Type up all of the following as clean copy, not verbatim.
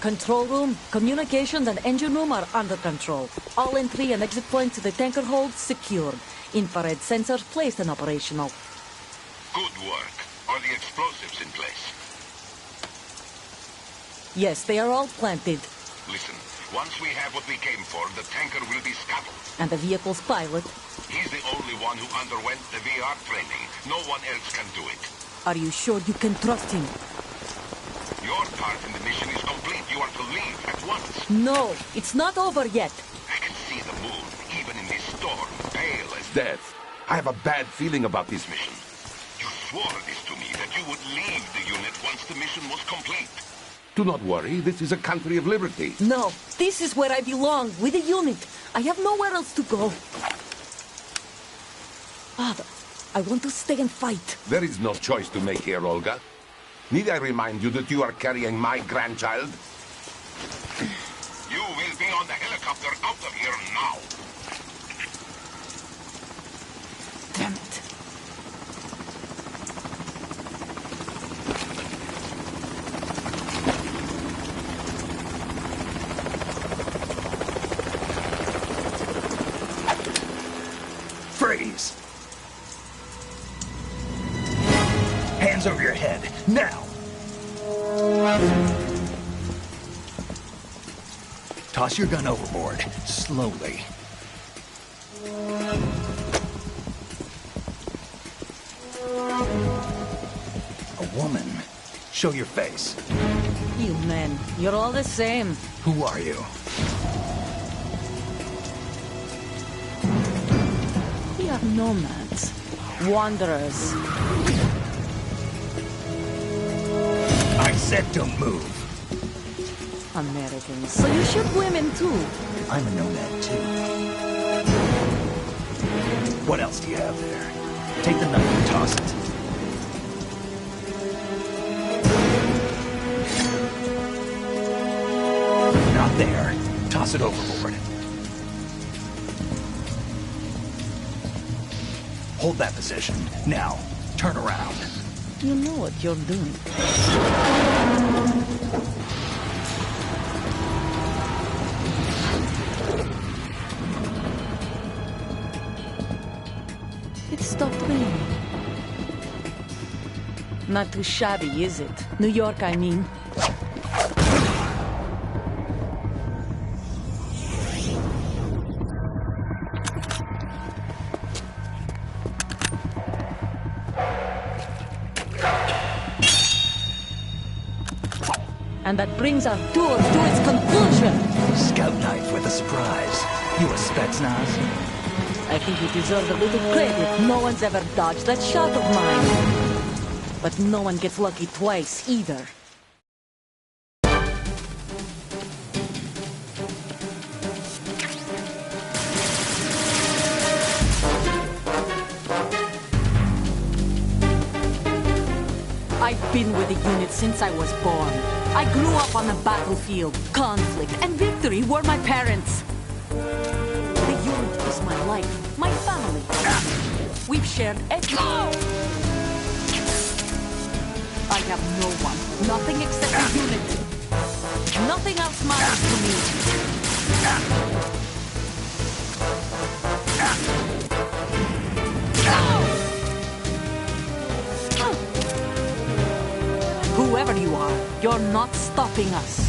Control room, communications, and engine room are under control. All entry and exit points to the tanker hold secured. Infrared sensors placed and operational. Good work. Are the explosives in place? Yes, they are all planted. Listen, once we have what we came for, the tanker will be scuttled. And the vehicle's pilot? He's the only one who underwent the VR training. No one else can do it. Are you sure you can trust him? Your part in the mission is complete. You are to leave at once. No, it's not over yet. I can see the moon, even in this storm, pale as death. I have a bad feeling about this mission. You swore this to me, that you would leave the unit once the mission was complete. Do not worry, this is a country of liberty. No, this is where I belong, with the unit. I have nowhere else to go. Father, I want to stay and fight. There is no choice to make here, Olga. Need I remind you that you are carrying my grandchild? You will be on the helicopter out of here now. Damn it. Freeze! Hands over your head, now! Toss your gun overboard, slowly. A woman. Show your face. You men, you're all the same. Who are you? We are nomads. Wanderers. I said don't move. Americans. So you shoot women too. I'm a nomad too. What else do you have there? Take the knife and toss it. Not there. Toss it overboard. Hold that position. Now, turn around. You know what you're doing. It stopped raining. Not too shabby, is it? New York, I mean. And that brings our tour to its conclusion. Scout knife with a surprise. You a Spetsnaz? I think you deserve a little credit. No one's ever dodged that shot of mine. But no one gets lucky twice, either. I've been with the unit since I was born. I grew up on the battlefield. Conflict and victory were my parents. The unit is my life, my family. We've shared everything. I have no one, nothing except the unit. Nothing else matters to me. Whoever you are, you're not stopping us.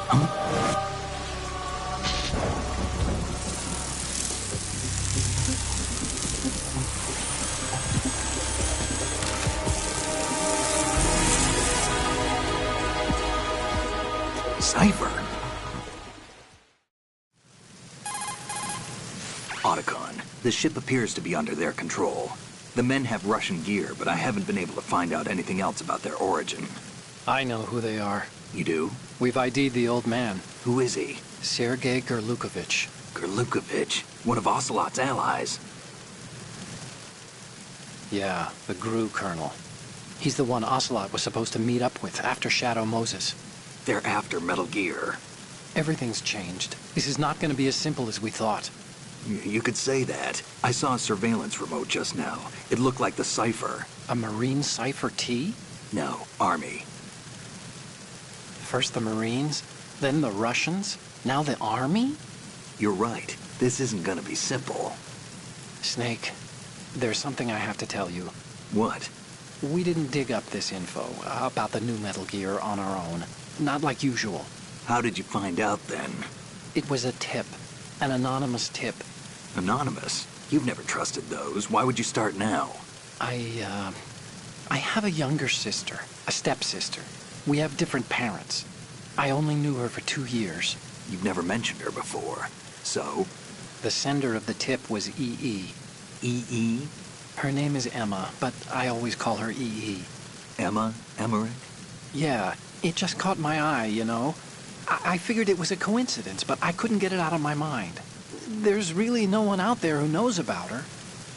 Huh? cipher. Otacon, the ship appears to be under their control. The men have Russian gear, but I haven't been able to find out anything else about their origin. I know who they are. You do? We've ID'd the old man. Who is he? Sergei Gerlukovich. Gerlukovich, one of Ocelot's allies. Yeah, the GRU colonel. He's the one Ocelot was supposed to meet up with after Shadow Moses. They're after Metal Gear. Everything's changed. This is not going to be as simple as we thought. You could say that. I saw a surveillance remote just now. It looked like the cipher. A Marine Cipher T? No, Army. First the Marines, then the Russians, now the Army? You're right. This isn't gonna be simple. Snake, there's something I have to tell you. What? We didn't dig up this info about the new Metal Gear on our own. Not like usual. How did you find out then? It was a tip. An anonymous tip. Anonymous? You've never trusted those. Why would you start now? I have a younger sister, a stepsister. We have different parents. I only knew her for 2 years. You've never mentioned her before. So? The sender of the tip was EE. EE? Her name is Emma, but I always call her EE. Emma? Emmerich? Yeah, it just caught my eye, you know. I figured it was a coincidence, but I couldn't get it out of my mind. There's really no one out there who knows about her.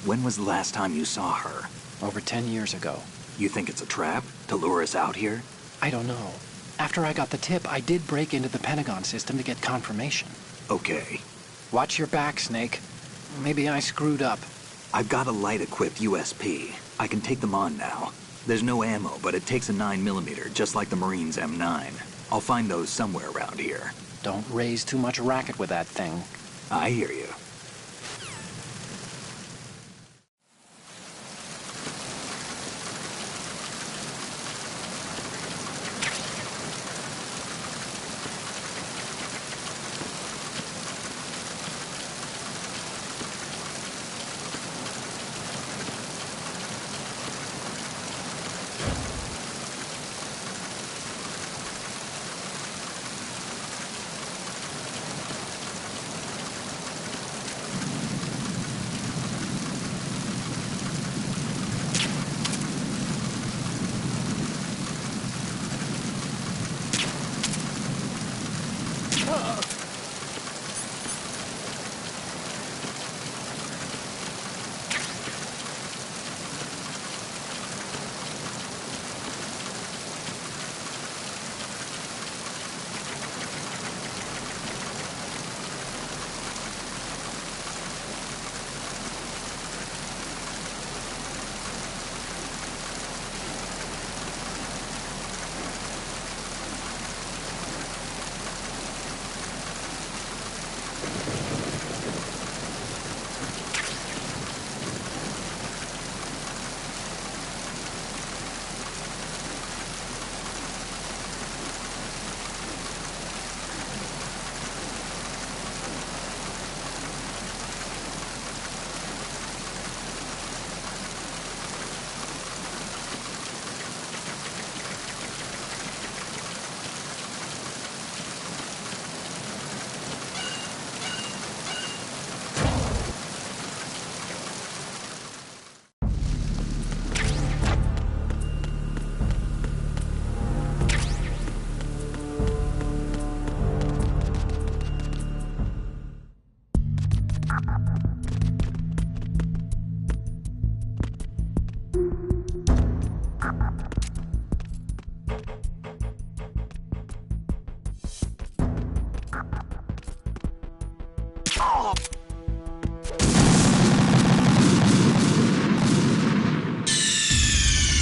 When was the last time you saw her? Over 10 years ago. You think it's a trap? To lure us out here? I don't know. After I got the tip, I did break into the Pentagon system to get confirmation. Okay. Watch your back, Snake. Maybe I screwed up. I've got a light-equipped USP. I can take them on now. There's no ammo, but it takes a 9mm, just like the Marines' M9. I'll find those somewhere around here. Don't raise too much racket with that thing. I hear you.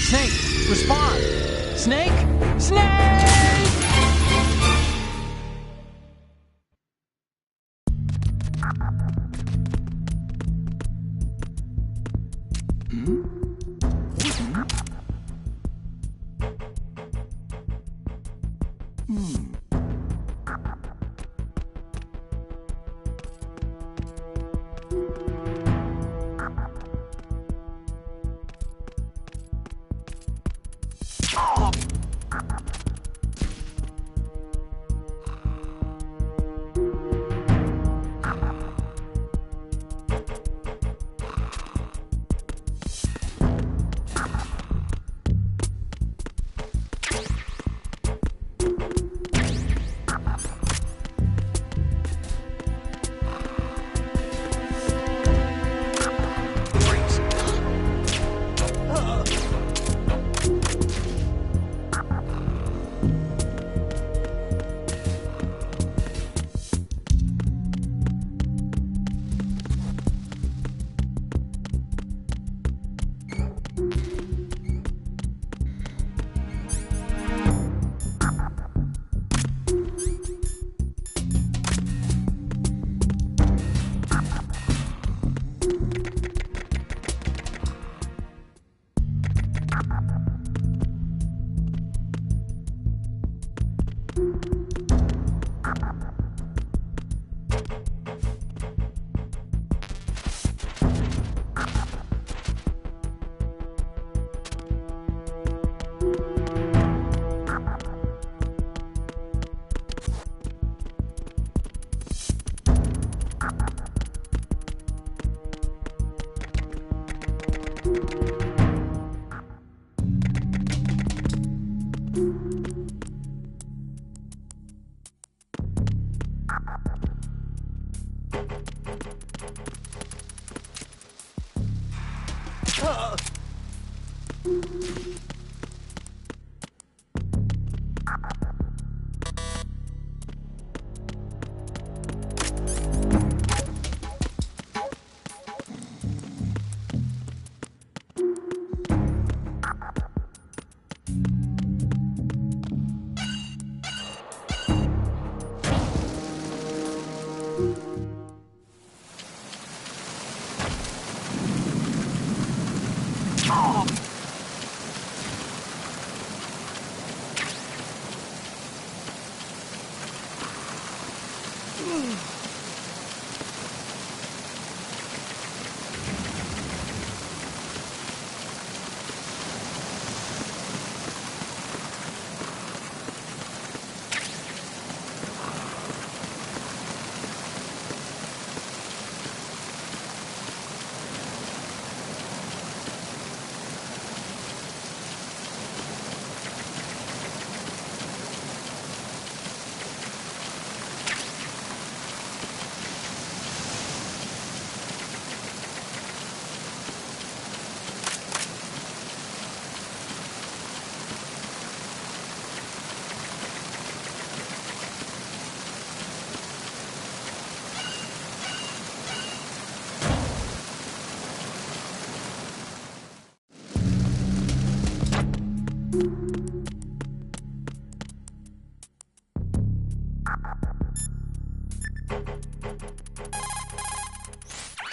Snake, respond! Snake? Snake!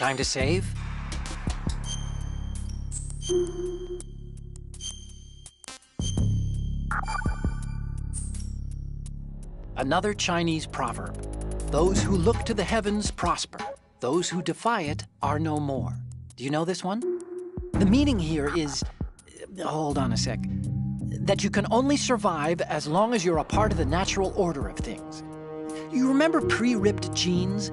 Time to save? Another Chinese proverb. Those who look to the heavens prosper. Those who defy it are no more. Do you know this one? The meaning here is... hold on a sec. That you can only survive as long as you're a part of the natural order of things. You remember pre-ripped jeans?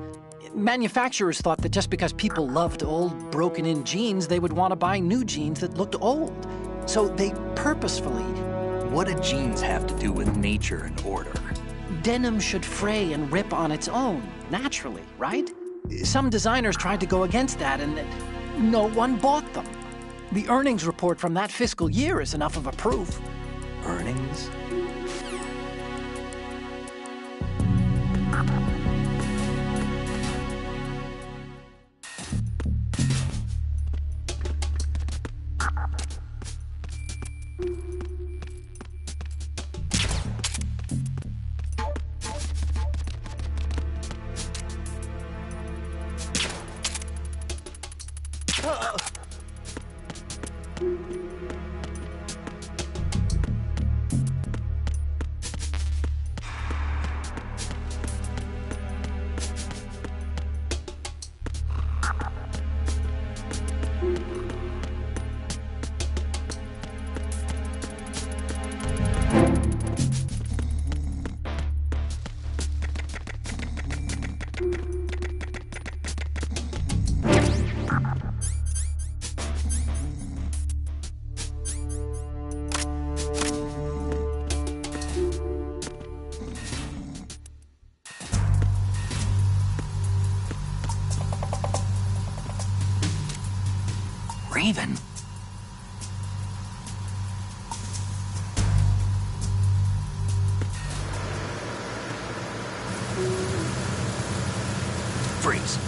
Manufacturers thought that just because people loved old, broken-in jeans, they would want to buy new jeans that looked old. So they purposefully... What do jeans have to do with nature and order? Denim should fray and rip on its own, naturally, right? Some designers tried to go against that, and no one bought them. The earnings report from that fiscal year is enough of a proof. Earnings? Raven. Freeze.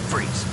Freeze.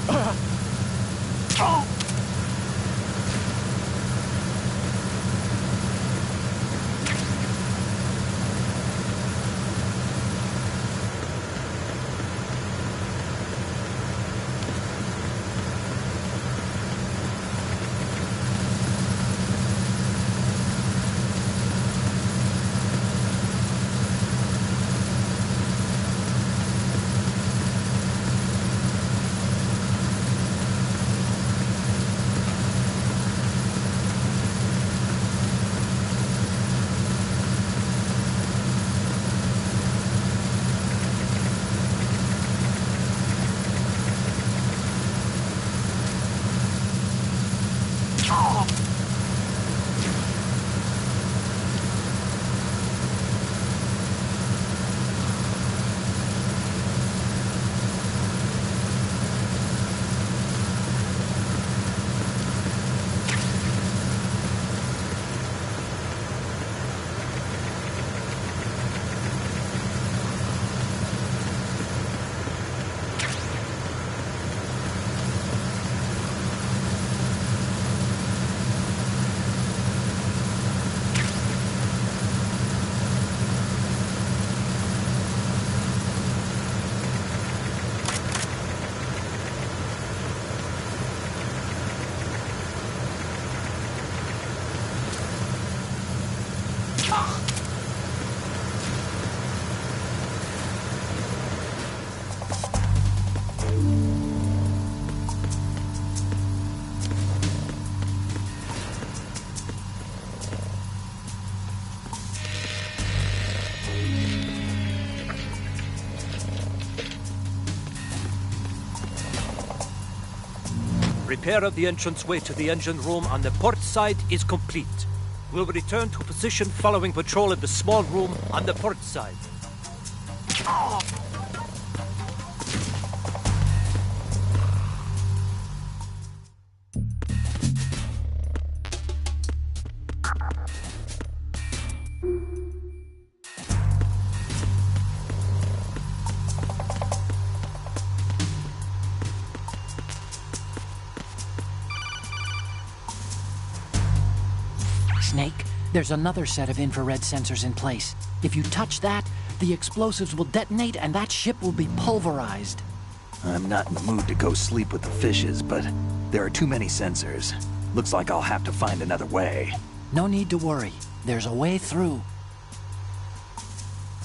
Repair of the entranceway to the engine room on the port side is complete. We'll return to position following patrol of the small room on the port side. Snake, there's another set of infrared sensors in place. If you touch that, the explosives will detonate and that ship will be pulverized. I'm not in the mood to go sleep with the fishes, but there are too many sensors. Looks like I'll have to find another way. No need to worry. There's a way through.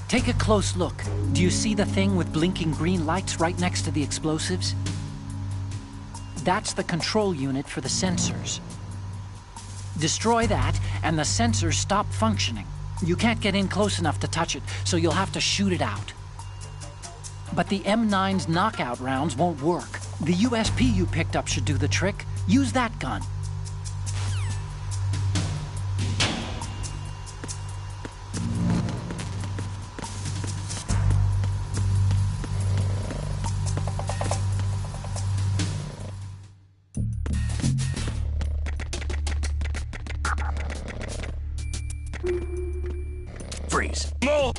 Take a close look. Do you see the thing with blinking green lights right next to the explosives? That's the control unit for the sensors. Destroy that, and the sensors stop functioning. You can't get in close enough to touch it, so you'll have to shoot it out. But the M9's knockout rounds won't work. The USP you picked up should do the trick. Use that gun. Freeze. No!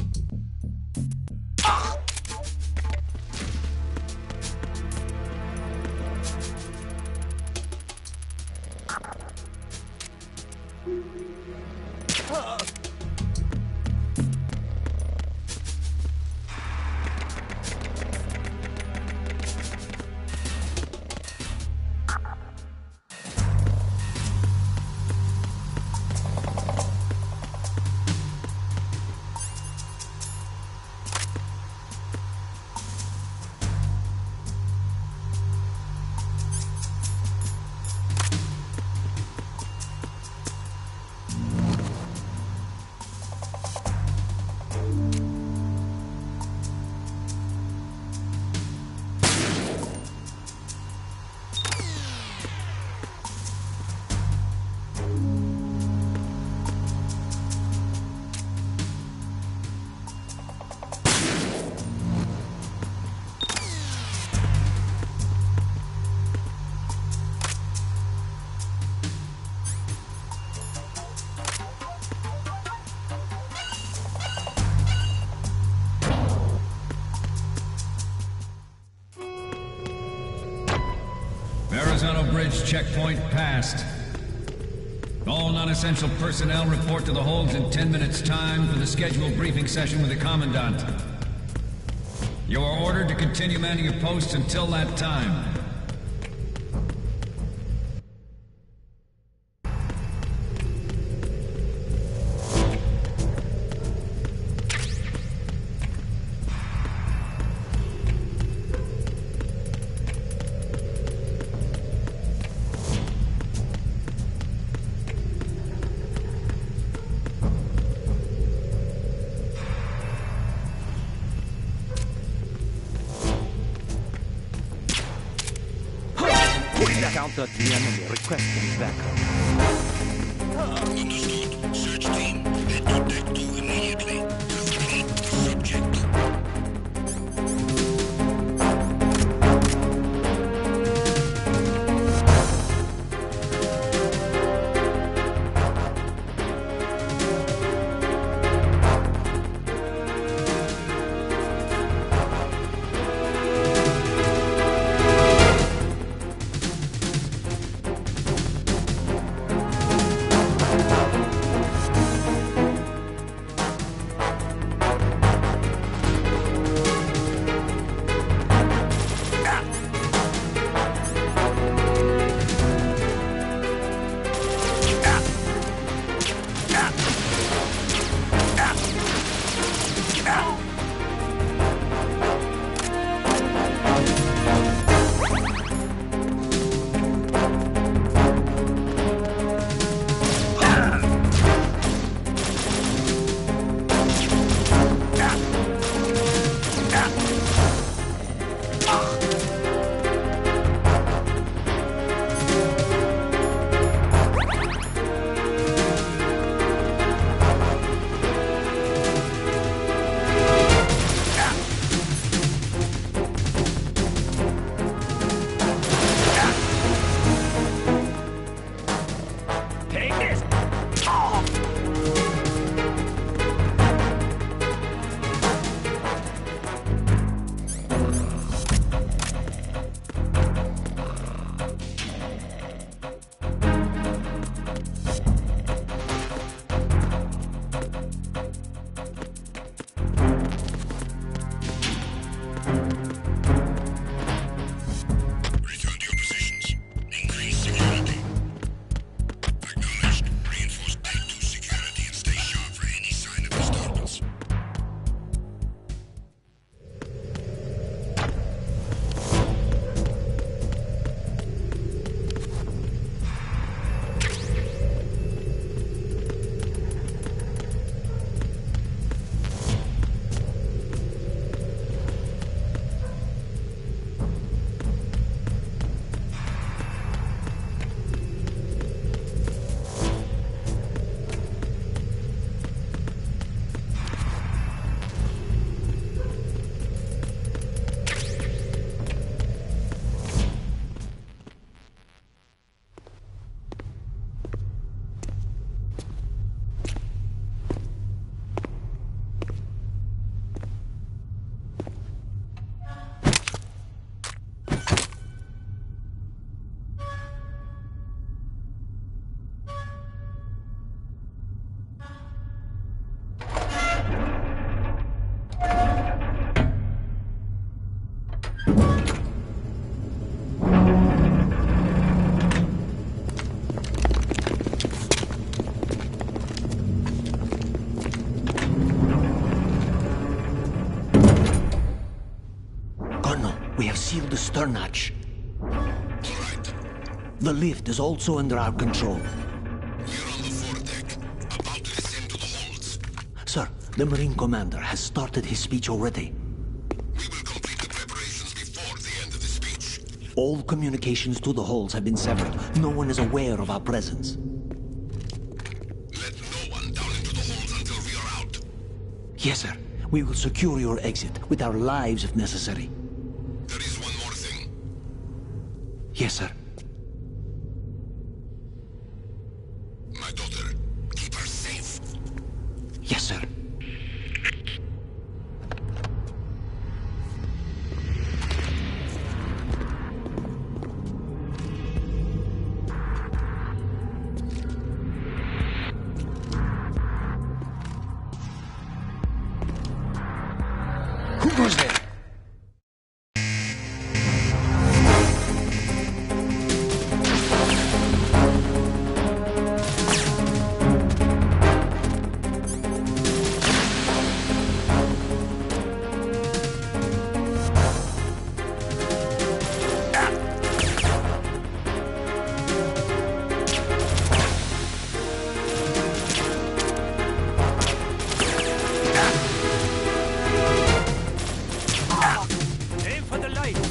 Colorado Bridge checkpoint passed. All non-essential personnel report to the holds in 10 minutes' time for the scheduled briefing session with the Commandant. You are ordered to continue manning your posts until that time. Counter to the enemy requesting backup. Understood. Search team, head to deck 2 immediately. Locate the subject. We have sealed the stern hatch. All right. The lift is also under our control. We're on the foredeck, about to descend to the holds. Sir, the Marine Commander has started his speech already. We will complete the preparations before the end of the speech. All communications to the holds have been severed. No one is aware of our presence. Let no one down into the holds until we are out. Yes, sir. We will secure your exit with our lives if necessary. There is one more thing. Yes, sir. My daughter, keep her safe. Yes, sir. goes there? Aim for the lights.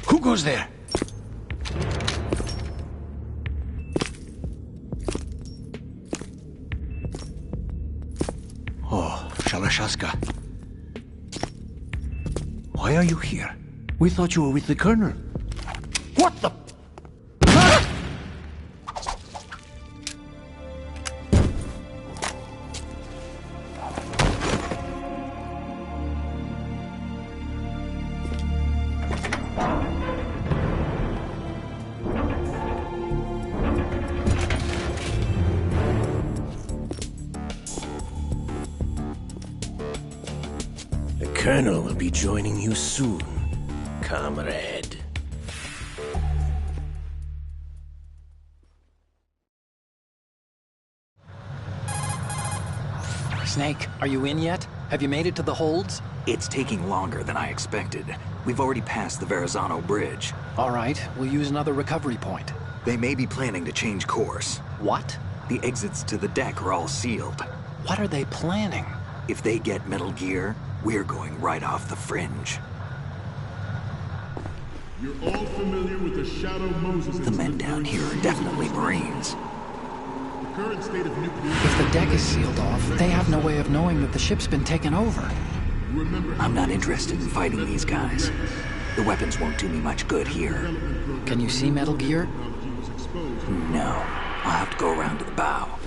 Who goes there? Oh, Shalashaska. Why are you here? We thought you were with the Colonel. What the... The Colonel will be joining you soon, comrade. Snake, are you in yet? Have you made it to the holds? It's taking longer than I expected. We've already passed the Verrazano Bridge. All right, we'll use another recovery point. They may be planning to change course. What? The exits to the deck are all sealed. What are they planning? If they get Metal Gear, we're going right off the fringe. You're all familiar with the Shadow Moses The men down here are definitely Marines. The current state of nuclear... If the deck is sealed off, they have no way of knowing that the ship's been taken over. I'm not interested in fighting these guys. The weapons won't do me much good here. Can you see Metal Gear? No. I'll have to go around to the bow.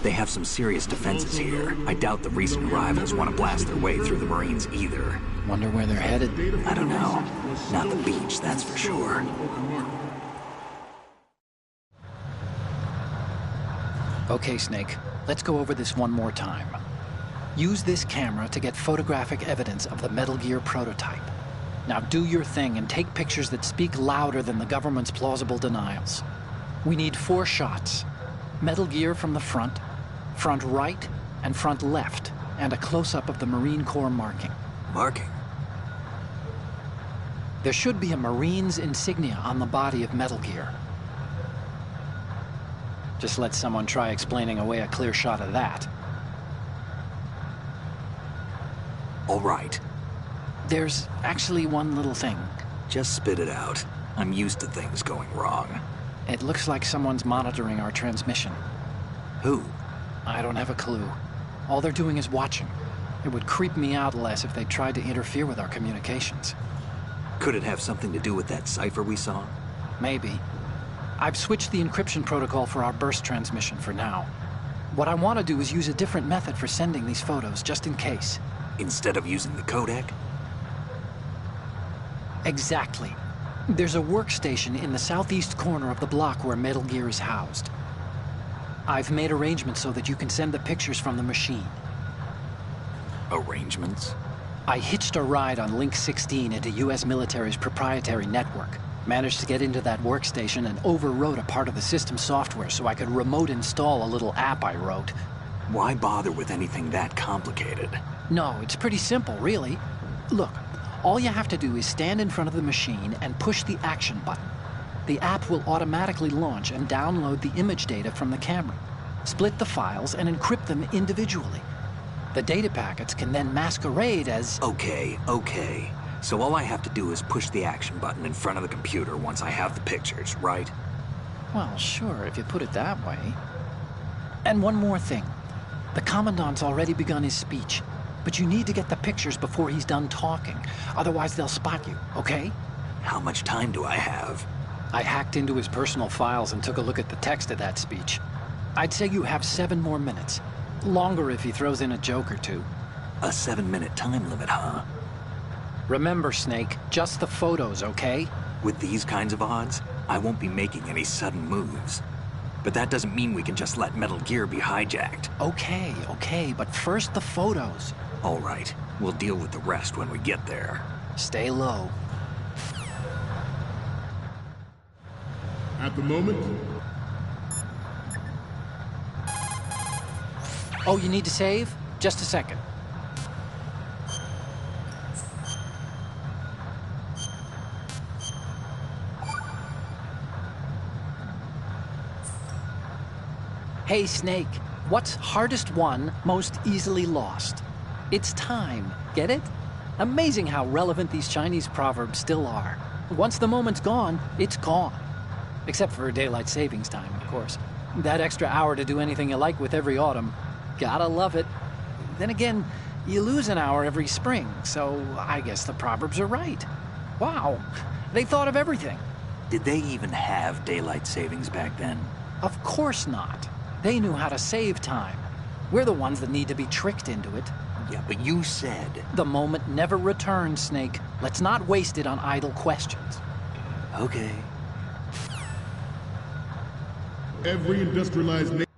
They have some serious defenses here. I doubt the recent arrivals want to blast their way through the Marines either. Wonder where they're headed. I don't know. Not the beach, that's for sure. Okay, Snake. Let's go over this one more time. Use this camera to get photographic evidence of the Metal Gear prototype. Now do your thing and take pictures that speak louder than the government's plausible denials. We need 4 shots. Metal Gear from the front right, and front left, and a close-up of the Marine Corps marking. Marking? There should be a Marine's insignia on the body of Metal Gear. Just let someone try explaining away a clear shot of that. All right. There's actually one little thing. Just spit it out. I'm used to things going wrong. It looks like someone's monitoring our transmission. Who? I don't have a clue. All they're doing is watching. It would creep me out less if they tried to interfere with our communications. Could it have something to do with that cipher we saw? Maybe. I've switched the encryption protocol for our burst transmission for now. What I want to do is use a different method for sending these photos, just in case. Instead of using the codec? Exactly. There's a workstation in the southeast corner of the block where Metal Gear is housed. I've made arrangements so that you can send the pictures from the machine. Arrangements? I hitched a ride on Link 16 into U.S. military's proprietary network. Managed to get into that workstation and overwrote a part of the system software so I could remote install a little app I wrote. Why bother with anything that complicated? No, it's pretty simple, really. Look, all you have to do is stand in front of the machine and push the action button. The app will automatically launch and download the image data from the camera, split the files, and encrypt them individually. The data packets can then masquerade as... Okay. So all I have to do is push the action button in front of the computer once I have the pictures, right? Well, sure, if you put it that way. And one more thing. The Commandant's already begun his speech, but you need to get the pictures before he's done talking. Otherwise, they'll spot you, okay? How much time do I have? I hacked into his personal files and took a look at the text of that speech. I'd say you have 7 more minutes. Longer if he throws in a joke or two. A 7-minute time limit, huh? Remember, Snake, just the photos, okay? With these kinds of odds, I won't be making any sudden moves. But that doesn't mean we can just let Metal Gear be hijacked. Okay, but first the photos. All right, we'll deal with the rest when we get there. Stay low. At the moment, Oh, you need to save? Just a second. Hey, Snake, what's hardest won, most easily lost? It's time, get it? Amazing how relevant these Chinese proverbs still are. Once the moment's gone, it's gone. Except for daylight savings time, of course. That extra hour to do anything you like with every autumn. Gotta love it. Then again, you lose an hour every spring, so I guess the proverbs are right. Wow, they thought of everything. Did they even have daylight savings back then? Of course not. They knew how to save time. We're the ones that need to be tricked into it. Yeah, but you said... The moment never returns, Snake. Let's not waste it on idle questions. Okay. every industrialized nation